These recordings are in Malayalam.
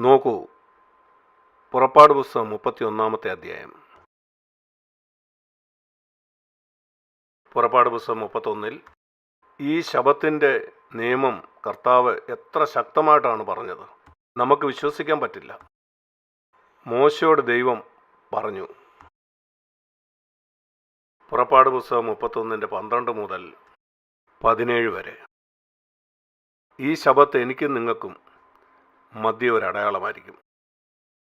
നോക്കൂ, പുറപ്പാട് പുസ്തകം 31 അധ്യായം. പുറപ്പാട് പുസ്തകം 31 ഈ ശബത്തിൻ്റെ നിയമം കർത്താവ് എത്ര ശക്തമായിട്ടാണ് പറഞ്ഞത്. നമുക്ക് വിശ്വസിക്കാൻ പറ്റില്ല. മോശയോട് ദൈവം പറഞ്ഞു. പുറപ്പാട് പുസ്തകം 31:12 മുതൽ 17 വരെ. ഈ ശബത്ത് എനിക്കും നിങ്ങൾക്കും മധ്യ ഒരു അടയാളമായിരിക്കും.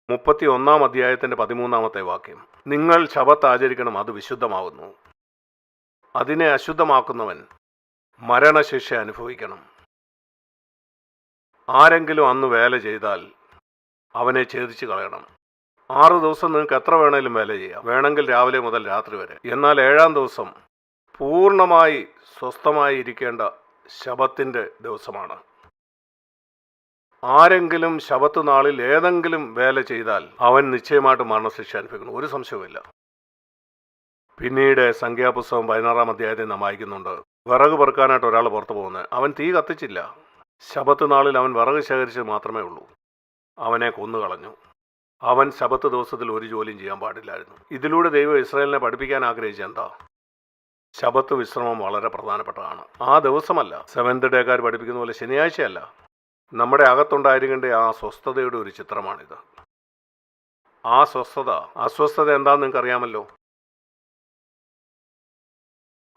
31 അധ്യായത്തിൻ്റെ 13 വാക്യം. നിങ്ങൾ ശബത്ത് ആചരിക്കണം, അത് വിശുദ്ധമാകുന്നു. അതിനെ അശുദ്ധമാക്കുന്നവൻ മരണശിക്ഷ അനുഭവിക്കണം. ആരെങ്കിലും അന്ന് വേല ചെയ്താൽ അവനെ ഛേദിച്ച് കളയണം. 6 ദിവസം നിങ്ങൾക്ക് എത്ര വേണേലും വേല ചെയ്യാം, വേണമെങ്കിൽ രാവിലെ മുതൽ രാത്രി വരെ. എന്നാൽ 7-ാം ദിവസം പൂർണ്ണമായി സ്വസ്ഥമായി ഇരിക്കേണ്ട ശബത്തിൻ്റെ ദിവസമാണ്. ആരെങ്കിലും ശബത്ത് നാളിൽ ഏതെങ്കിലും വേല ചെയ്താൽ അവൻ നിശ്ചയമായിട്ട് മരണശിക്ഷ അനുഭവിക്കണം, ഒരു സംശയവുമില്ല. പിന്നീട് സംഖ്യാപുസ്തകം 16 അധ്യായത്തിൽ നാം വായിക്കുന്നുണ്ട്, വിറക് പെറുക്കാനായിട്ട് ഒരാൾ പുറത്തു പോകുന്നത്. അവൻ തീ കത്തിച്ചില്ല. ശബത്ത് നാളിൽ അവൻ വിറക് ശേഖരിച്ചത് മാത്രമേ ഉള്ളൂ. അവനെ കൊന്നുകളഞ്ഞു. അവൻ ശബത്ത് ദിവസത്തിൽ ഒരു ജോലിയും ചെയ്യാൻ പാടില്ലായിരുന്നു. ഇതിലൂടെ ദൈവം ഇസ്രായേലിനെ പഠിപ്പിക്കാൻ ആഗ്രഹിച്ച എന്താ? ശബത്ത് വിശ്രമം വളരെ പ്രധാനപ്പെട്ടതാണ്. ആ ദിവസമല്ല, 7th ഡേക്കാർ പഠിപ്പിക്കുന്ന പോലെ ശനിയാഴ്ചയല്ല. നമ്മുടെ അകത്തുണ്ടായിരിക്കേണ്ട ആ സ്വസ്ഥതയുടെ ഒരു ചിത്രമാണിത്. ആ അസ്വസ്ഥത എന്താണെന്ന് നിങ്ങൾക്ക് അറിയാമല്ലോ.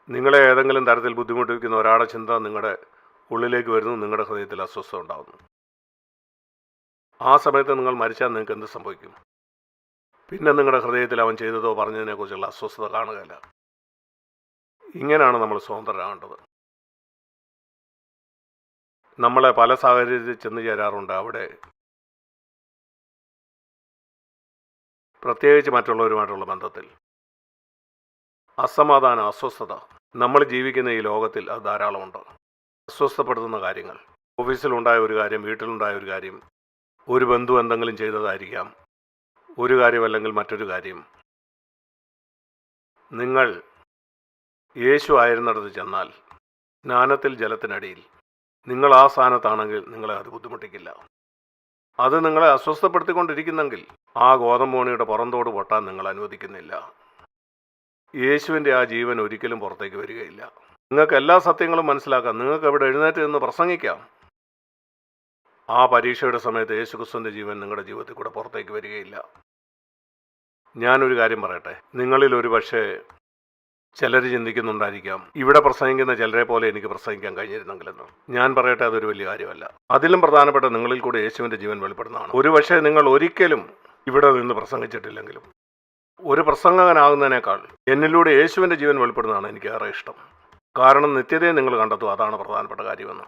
നിങ്ങളെ ഏതെങ്കിലും തരത്തിൽ ബുദ്ധിമുട്ടിപ്പിക്കുന്ന ഒരാളുടെ ചിന്ത നിങ്ങളുടെ ഉള്ളിലേക്ക് വരുന്നു, നിങ്ങളുടെ ഹൃദയത്തിൽ അസ്വസ്ഥത ഉണ്ടാകുന്നു. ആ സമയത്ത് നിങ്ങൾ മരിച്ചാൽ നിങ്ങൾക്ക് എന്ത് സംഭവിക്കും? പിന്നെ നിങ്ങളുടെ ഹൃദയത്തിൽ അവൻ ചെയ്തതോ പറഞ്ഞതിനെക്കുറിച്ചുള്ള അസ്വസ്ഥത കാണുകയില്ല. ഇങ്ങനെയാണ് നമ്മൾ സ്വതന്ത്രരാകേണ്ടത്. നമ്മളെ പല സാഹചര്യത്തിൽ ചെന്ന് ചേരാറുണ്ട്. അവിടെ പ്രത്യേകിച്ച് മറ്റുള്ളവരുമായിട്ടുള്ള ബന്ധത്തിൽ അസമാധാനം, അസ്വസ്ഥത. നമ്മൾ ജീവിക്കുന്ന ഈ ലോകത്തിൽ അത് ധാരാളമുണ്ട്. അസ്വസ്ഥപ്പെടുത്തുന്ന കാര്യങ്ങൾ. ഓഫീസിലുണ്ടായ ഒരു കാര്യം, വീട്ടിലുണ്ടായ ഒരു കാര്യം, ഒരു ബന്ധു എന്തെങ്കിലും ചെയ്തതായിരിക്കാം, ഒരു കാര്യം അല്ലെങ്കിൽ മറ്റൊരു കാര്യം. നിങ്ങൾ യേശു ആയിരുന്നിടത്ത് ചെന്നാൽ സ്നാനത്തിൽ ജലത്തിനടിയിൽ നിങ്ങൾ ആ സ്ഥാനത്താണെങ്കിൽ നിങ്ങളെ അത് ബുദ്ധിമുട്ടിക്കില്ല. അത് നിങ്ങളെ അസ്വസ്ഥപ്പെടുത്തിക്കൊണ്ടിരിക്കുന്നെങ്കിൽ ആ ഗോതമ്പോണിയുടെ പുറന്തോട് പൊട്ടാൻ നിങ്ങൾ അനുവദിക്കുന്നില്ല. യേശുവിൻ്റെ ആ ജീവൻ ഒരിക്കലും പുറത്തേക്ക് വരികയില്ല. നിങ്ങൾക്ക് എല്ലാ സത്യങ്ങളും മനസ്സിലാക്കാം. നിങ്ങൾക്ക് അവിടെ എഴുന്നേറ്റ് നിന്ന് പ്രസംഗിക്കാം. ആ പരീക്ഷയുടെ സമയത്ത് യേശുക്രിസ്തുവിൻ്റെ ജീവൻ നിങ്ങളുടെ ജീവിതത്തിൽ കൂടെ പുറത്തേക്ക് വരികയില്ല. ഞാനൊരു കാര്യം പറയട്ടെ. നിങ്ങളിൽ ഒരു പക്ഷേ ചിലർ ചിന്തിക്കുന്നുണ്ടായിരിക്കാം, ഇവിടെ പ്രസംഗിക്കുന്ന ചിലരെ പോലെ എനിക്ക് പ്രസംഗിക്കാൻ കഴിഞ്ഞിരുന്നെങ്കിലെന്ന്. ഞാൻ പറയട്ടെ, അതൊരു വലിയ കാര്യമല്ല. അതിലും പ്രധാനപ്പെട്ട നിങ്ങളിൽ കൂടെ യേശുവിൻ്റെ ജീവൻ വെളിപ്പെടുന്നതാണ്. ഒരു പക്ഷേ നിങ്ങൾ ഒരിക്കലും ഇവിടെ നിന്ന് പ്രസംഗിച്ചിട്ടില്ലെങ്കിലും ഒരു പ്രസംഗകനാകുന്നതിനേക്കാൾ എന്നിലൂടെ യേശുവിൻ്റെ ജീവൻ വെളിപ്പെടുന്നതാണ് എനിക്ക് ഏറെ ഇഷ്ടം. കാരണം നിത്യതയെ നിങ്ങൾ കണ്ടെത്തും, അതാണ് പ്രധാനപ്പെട്ട കാര്യമെന്ന്.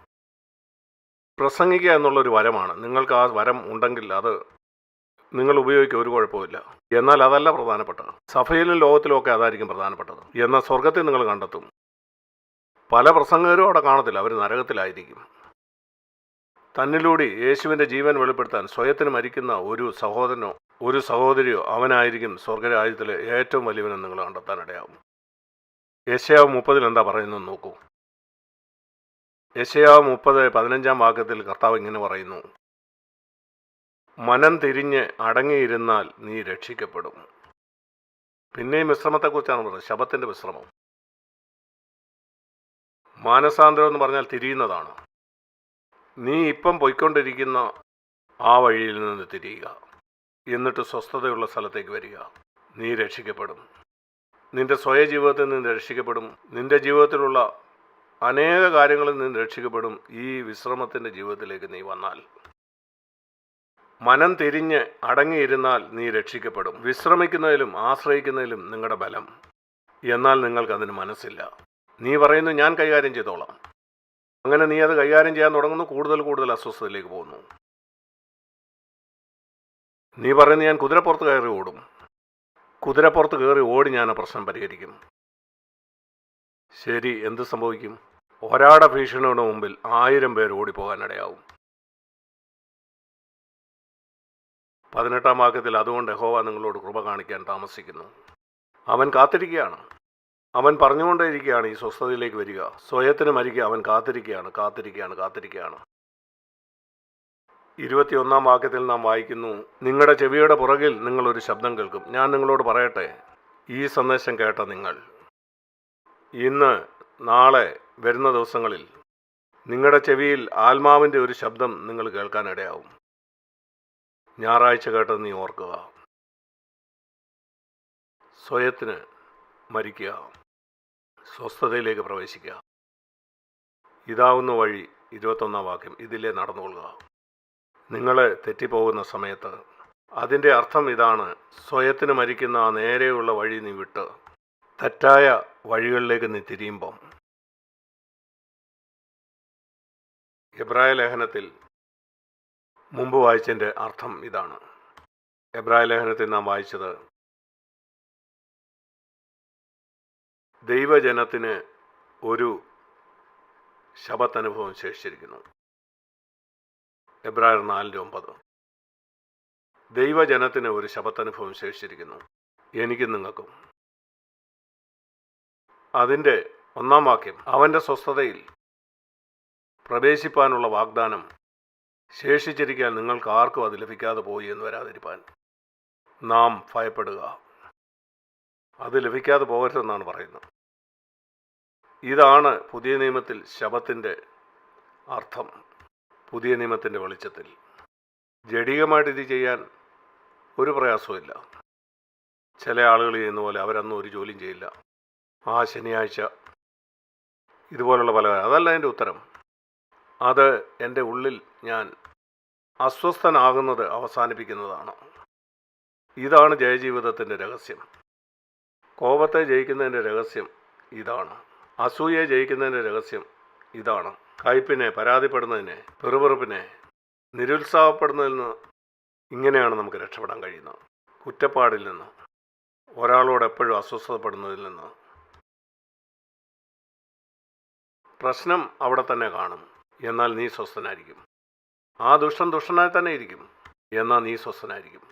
പ്രസംഗിക്കുക എന്നുള്ളൊരു വരമാണ്. നിങ്ങൾക്ക് ആ വരം ഉണ്ടെങ്കിൽ അത് നിങ്ങൾ ഉപയോഗിക്കുക, ഒരു കുഴപ്പമില്ല. എന്നാൽ അതല്ല പ്രധാനപ്പെട്ടത്. സഭയിലും ലോകത്തിലും ഒക്കെ അതായിരിക്കും പ്രധാനപ്പെട്ടത്. എന്നാൽ സ്വർഗത്തിൽ നിങ്ങൾ കണ്ടെത്തും പല പ്രസംഗകരും അവിടെ കാണത്തില്ല, അവർ നരകത്തിലായിരിക്കും. തന്നിലൂടെ യേശുവിൻ്റെ ജീവൻ വെളിപ്പെടുത്താൻ സ്വയത്തിന് മരിക്കുന്ന ഒരു സഹോദരനോ ഒരു സഹോദരിയോ അവനായിരിക്കും സ്വർഗരാജ്യത്തിലെ ഏറ്റവും വലിയവനെന്ന് നിങ്ങൾ കണ്ടെത്താനിടയാവും. യെശയ്യാവ് 30 എന്താ പറയുന്നത് നോക്കൂ. യെശയ്യാവ് 30:15 വാക്യത്തിൽ കർത്താവ് ഇങ്ങനെ പറയുന്നു, മനം തിരിഞ്ഞ് അടങ്ങിയിരുന്നാൽ നീ രക്ഷിക്കപ്പെടും. പിന്നെയും വിശ്രമത്തെക്കുറിച്ചാണ് പറയുന്നത്, ശബത്തിൻ്റെ വിശ്രമം. മാനസാന്തരം എന്ന് പറഞ്ഞാൽ തിരിയുന്നതാണ്. നീ ഇപ്പം പോയിക്കൊണ്ടിരിക്കുന്ന ആ വഴിയിൽ നിന്ന് തിരിയുക, എന്നിട്ട് സ്വസ്ഥതയുള്ള സ്ഥലത്തേക്ക് വരിക. നീ രക്ഷിക്കപ്പെടും. നിന്റെ സ്വയ ജീവിതത്തിൽ നിന്ന് രക്ഷിക്കപ്പെടും. നിന്റെ ജീവിതത്തിലുള്ള അനേക കാര്യങ്ങളിൽ നിന്ന് രക്ഷിക്കപ്പെടും ഈ വിശ്രമത്തിൻ്റെ ജീവിതത്തിലേക്ക് നീ വന്നാൽ. മനം തിരിഞ്ഞ് അടങ്ങിയിരുന്നാൽ നീ രക്ഷിക്കപ്പെടും. വിശ്രമിക്കുന്നതിലും ആശ്രയിക്കുന്നതിലും നിങ്ങളുടെ ബലം. എന്നാൽ നിങ്ങൾക്കതിന് മനസ്സില്ല. നീ പറയുന്നു ഞാൻ കൈകാര്യം ചെയ്തോളാം. അങ്ങനെ നീ അത് കൈകാര്യം ചെയ്യാൻ തുടങ്ങുന്നു, കൂടുതൽ അസ്വസ്ഥതയിലേക്ക് പോകുന്നു. നീ പറയുന്നു ഞാൻ കുതിരപ്പുറത്ത് കയറി ഓടും. കുതിരപ്പുറത്ത് കയറി ഓടി ഞാൻ ആ പ്രശ്നം പരിഹരിക്കും. ശരി, എന്ത് സംഭവിക്കും? ഒരാടെ ഭീഷണിയുടെ മുമ്പിൽ 1000 പേർ ഓടിപ്പോകാനിടയാവും. 18 വാക്യത്തിൽ അതുകൊണ്ട് യഹോവ നിങ്ങളോട് കൃപ കാണിക്കാൻ താമസിക്കുന്നു. അവൻ കാത്തിരിക്കുകയാണ്. അവൻ പറഞ്ഞുകൊണ്ടേയിരിക്കുകയാണ് ഈ സ്വസ്ഥതയിലേക്ക് വരിക, സ്വയത്തിന് മരിക്കുക. അവൻ കാത്തിരിക്കുകയാണ്. 21 വാക്യത്തിൽ നാം വായിക്കുന്നു, നിങ്ങളുടെ ചെവിയുടെ പുറകിൽ നിങ്ങളൊരു ശബ്ദം കേൾക്കും. ഞാൻ നിങ്ങളോട് പറയട്ടെ, ഈ സന്ദേശം കേട്ട നിങ്ങൾ ഇന്ന് നാളെ വരുന്ന ദിവസങ്ങളിൽ നിങ്ങളുടെ ചെവിയിൽ ആത്മാവിൻ്റെ ഒരു ശബ്ദം നിങ്ങൾ കേൾക്കാനിടയാവും. ഞായറാഴ്ച കേട്ടത് നീ ഓർക്കുക. സ്വയത്തിന് മരിക്കുക, സ്വസ്ഥതയിലേക്ക് പ്രവേശിക്കുക. ഇതാവുന്ന വഴി 21 വാക്യം, ഇതിലേ നടന്നുകൊള്ളുക. നിങ്ങൾ തെറ്റിപ്പോകുന്ന സമയത്ത് അതിൻ്റെ അർത്ഥം ഇതാണ്, സ്വയത്തിന് മരിക്കുന്ന ആ നേരെയുള്ള വഴി നീ വിട്ട് തെറ്റായ വഴികളിലേക്ക് നീ തിരിയുമ്പം. എബ്രായ ലേഖനത്തിൽ മുമ്പ് വായിച്ചതിൻ്റെ അർത്ഥം ഇതാണ്. എബ്രായ ലേഖനത്തിൽ നാം വായിച്ചത്, ദൈവജനത്തിന് ഒരു ശബത്തനുഭവം ശേഷിച്ചിരിക്കുന്നു. എബ്രായർ 4:9. ദൈവജനത്തിന് ഒരു ശബത്തനുഭവം ശേഷിച്ചിരിക്കുന്നു, എനിക്കും നിങ്ങൾക്കും. അതിൻ്റെ 1 വാക്യം, അവൻ്റെ സ്വസ്ഥതയിൽ പ്രവേശിപ്പാനുള്ള വാഗ്ദാനം ശേഷിച്ചിരിക്കാൻ നിങ്ങൾക്ക് ആർക്കും അത് ലഭിക്കാതെ പോയി എന്ന് വരാതിരിപ്പാൻ നാം ഭയപ്പെടുക. അത് ലഭിക്കാതെ പോകരുതെന്നാണ് പറയുന്നത്. ഇതാണ് പുതിയ നിയമത്തിൽ ശബത്തിൻ്റെ അർത്ഥം. പുതിയ നിയമത്തിൻ്റെ വെളിച്ചത്തിൽ ജഡികമായിട്ട് ഇത് ചെയ്യാൻ ഒരു പ്രയാസവുമില്ല. ചില ആളുകൾ ചെയ്യുന്ന പോലെ അവരന്നും ഒരു ജോലിയും ചെയ്യില്ല. ആ ശനിയാഴ്ച ഇതുപോലുള്ള പല, അതല്ല എൻ്റെ ഉത്തരം. അത് എൻ്റെ ഉള്ളിൽ ഞാൻ അസ്വസ്ഥനാകുന്നത് അവസാനിപ്പിക്കുന്നതാണ്. ഇതാണ് ജയജീവിതത്തിൻ്റെ രഹസ്യം. കോപത്തെ ജയിക്കുന്നതിൻ്റെ രഹസ്യം ഇതാണ്. അസൂയയെ ജയിക്കുന്നതിൻ്റെ രഹസ്യം ഇതാണ്. കയ്പിനെ, പരാതിപ്പെടുന്നതിനെ, പെറുപെറുപ്പിനെ, നിരുത്സാഹപ്പെടുന്നതിൽ നിന്ന് ഇങ്ങനെയാണ് നമുക്ക് രക്ഷപ്പെടാൻ കഴിയുന്നത്. കുറ്റപ്പാടിൽ നിന്ന്, ഒരാളോട് എപ്പോഴും അസ്വസ്ഥപ്പെടുന്നതിൽ നിന്ന്. പ്രശ്നം അവിടെ തന്നെ കാണും, എന്നാൽ നീ സ്വസ്ഥനായിരിക്കും. ആ ദുഷ്ടനായി തന്നെ ഇരിക്കും, എന്നാൽ നീ സ്വസ്ഥനായിരിക്കും.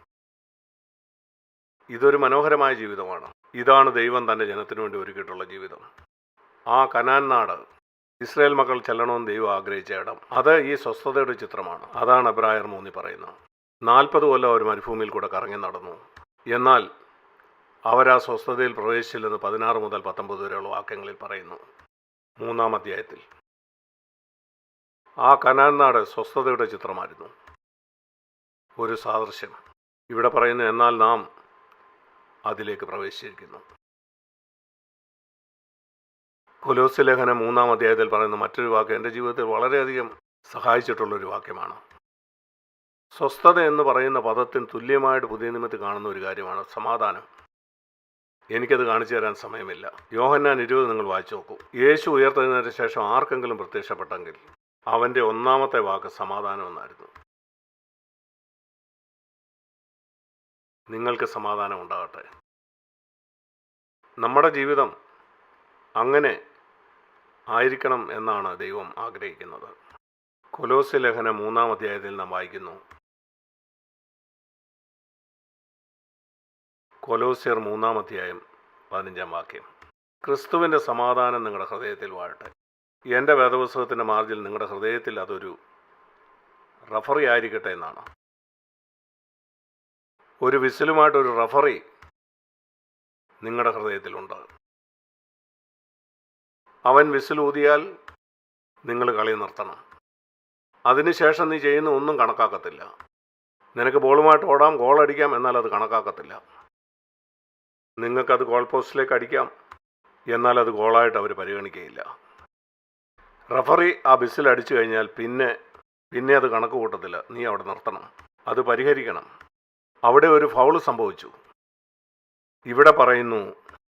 ഇതൊരു മനോഹരമായ ജീവിതമാണ്. ഇതാണ് ദൈവം തൻ്റെ ജനത്തിനു വേണ്ടി ഒരുക്കിയിട്ടുള്ള ജീവിതം. ആ കനാൻ നാട്, ഇസ്രായേൽ മക്കൾ ചെല്ലണമെന്ന് ദൈവം ആഗ്രഹിച്ച ഇടം, അത് ഈ സ്വസ്ഥതയുടെ ചിത്രമാണ്. അതാണ് എബ്രായർ 3 പറയുന്നത്. 40 കൊല്ലം അവർ മരുഭൂമിയിൽ കൂടെ കറങ്ങി നടന്നു, എന്നാൽ അവരാ സ്വസ്ഥതയിൽ പ്രവേശിച്ചില്ലെന്ന് 16 മുതൽ 19 വരെയുള്ള വാക്യങ്ങളിൽ പറയുന്നു. 3-ാം അധ്യായത്തിൽ ആ കനാൻ നാട് സ്വസ്ഥതയുടെ ചിത്രമായിരുന്നു. ഒരു സാദൃശ്യം ഇവിടെ പറയുന്നു, എന്നാൽ നാം അതിലേക്ക് പ്രവേശിച്ചിരിക്കുന്നു. കൊലോസ്യ ലേഖനം 3-ാം അധ്യായത്തിൽ പറയുന്ന മറ്റൊരു വാക്യം എൻ്റെ ജീവിതത്തിൽ വളരെയധികം സഹായിച്ചിട്ടുള്ളൊരു വാക്യമാണ്. സ്വസ്ഥത എന്ന് പറയുന്ന പദത്തിന് തുല്യമായിട്ട് പുതിയ നിയമത്തിൽ കാണുന്ന ഒരു കാര്യമാണ് സമാധാനം. എനിക്കത് കാണിച്ചു തരാൻ സമയമില്ല. യോഹന്നാൻ 20 നിങ്ങൾ വായിച്ചു നോക്കൂ. യേശു ഉയർത്തെഴുന്നേറ്റ ശേഷം ആർക്കെങ്കിലും പ്രത്യക്ഷപ്പെട്ടെങ്കിൽ അവൻ്റെ 1-ാമത്തെ വാക്ക് സമാധാനം എന്നായിരുന്നു. നിങ്ങൾക്ക് സമാധാനം ഉണ്ടാകട്ടെ. നമ്മുടെ ജീവിതം അങ്ങനെ ആയിരിക്കണം എന്നാണ് ദൈവം ആഗ്രഹിക്കുന്നത്. കൊലോസ്യ ലേഖനം 3-ാം അധ്യായത്തിൽ നാം വായിക്കുന്നു. കൊലോസ്യർ 3-ാം അധ്യായം 15-ാം വാക്യം, ക്രിസ്തുവിൻ്റെ സമാധാനം നിങ്ങളുടെ ഹൃദയത്തിൽ വാഴട്ടെ. എൻ്റെ വേദപുസ്തകത്തിൻ്റെ മാർജിൽ നിങ്ങളുടെ ഹൃദയത്തിൽ അതൊരു റഫറി ആയിരിക്കട്ടെ എന്നാണ്. ഒരു വിസിലുമായിട്ടൊരു റഫറി നിങ്ങളുടെ ഹൃദയത്തിലുണ്ട്. അവൻ വിസിലൂതിയാൽ നിങ്ങൾ കളി നിർത്തണം. അതിനുശേഷം നീ ചെയ്യുന്ന ഒന്നും കണക്കാക്കത്തില്ല. നിനക്ക് ബോളുമായിട്ട് ഓടാം, ഗോളടിക്കാം, എന്നാൽ അത് കണക്കാക്കത്തില്ല. നിങ്ങൾക്കത് ഗോൾ പോസ്റ്റിലേക്ക് അടിക്കാം, എന്നാൽ അത് ഗോളായിട്ട് അവർ പരിഗണിക്കുകയില്ല. റഫറി ആ വിസിൽ അടിച്ചു കഴിഞ്ഞാൽ പിന്നെ അത് കണക്ക് കൂട്ടത്തില്ല. നീ അവിടെ നിർത്തണം, അത് പരിഹരിക്കണം. അവിടെ ഒരു ഫൗള് സംഭവിച്ചു. ഇവിടെ പറയുന്നു,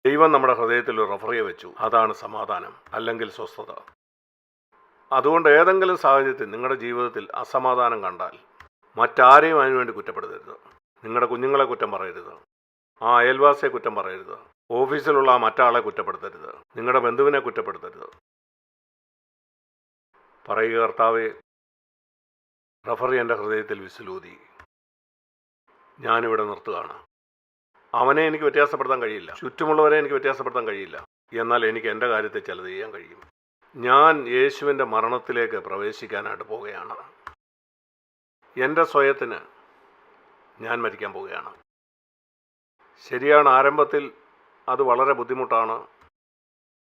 ദൈവം നമ്മുടെ ഹൃദയത്തിൽ ഒരു റഫറിയെ വെച്ചു. അതാണ് സമാധാനം, അല്ലെങ്കിൽ സ്വസ്ഥത. അതുകൊണ്ട് ഏതെങ്കിലും സാഹചര്യത്തിൽ നിങ്ങളുടെ ജീവിതത്തിൽ അസമാധാനം കണ്ടാൽ മറ്റാരെയും അതിനുവേണ്ടി കുറ്റപ്പെടുത്തരുത്. നിങ്ങളുടെ കുഞ്ഞുങ്ങളെ കുറ്റം പറയരുത്, ആ അയൽവാസിയെ കുറ്റം പറയരുത്, ഓഫീസിലുള്ള ആ മറ്റാളെ കുറ്റപ്പെടുത്തരുത്, നിങ്ങളുടെ ബന്ധുവിനെ കുറ്റപ്പെടുത്തരുത്. പറയുക, കർത്താവേ, റഫറി എൻ്റെ ഹൃദയത്തിൽ വിസിലൂതി, ഞാനിവിടെ നിർത്തുകയാണ്. അവനെ എനിക്ക് വ്യത്യാസപ്പെടുത്താൻ കഴിയില്ല, ചുറ്റുമുള്ളവരെ എനിക്ക് വ്യത്യാസപ്പെടുത്താൻ കഴിയില്ല, എന്നാൽ എനിക്ക് എൻ്റെ കാര്യത്തിൽ ചിലത് ചെയ്യാൻ കഴിയും. ഞാൻ യേശുവിൻ്റെ മരണത്തിലേക്ക് പ്രവേശിക്കാനായിട്ട് പോവുകയാണ്. എൻ്റെ സ്വയത്തിന് ഞാൻ മരിക്കാൻ പോവുകയാണ്. ശരിയാണ്, ആരംഭത്തിൽ അത് വളരെ ബുദ്ധിമുട്ടാണ്.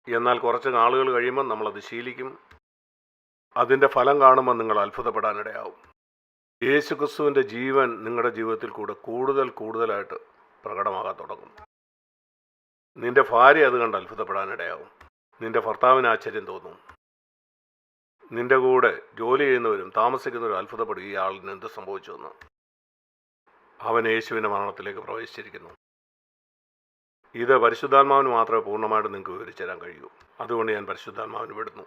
എന്നാൽ കുറച്ച് നാളുകൾ കഴിയുമ്പോൾ നമ്മളത് ശീലിക്കും. അതിൻ്റെ ഫലം കാണുമ്പോൾ നിങ്ങൾ അത്ഭുതപ്പെടാനിടയാവും. യേശു ക്രിസ്തുവിൻ്റെ ജീവൻ നിങ്ങളുടെ ജീവിതത്തിൽ കൂടെ കൂടുതലായിട്ട് പ്രകടമാകാൻ തുടങ്ങും. നിന്റെ ഭാര്യ അത് കണ്ട് അത്ഭുതപ്പെടാനിടയാവും. നിന്റെ ഭർത്താവിന് ആശ്ചര്യം തോന്നും. നിന്റെ കൂടെ ജോലി ചെയ്യുന്നവരും താമസിക്കുന്നവരും അത്ഭുതപ്പെടും, ഈ ആളിന് എന്ത് സംഭവിച്ചുവെന്ന്. അവൻ യേശുവിൻ്റെ മരണത്തിലേക്ക് പ്രവേശിച്ചിരിക്കുന്നു. ഇത് പരിശുദ്ധാത്മാവിന് മാത്രമേ പൂർണ്ണമായിട്ട് നിങ്ങൾക്ക് വിവരിച്ചു തരാൻ കഴിയൂ. അതുകൊണ്ട് ഞാൻ പരിശുദ്ധാത്മാവിന് വിടുന്നു.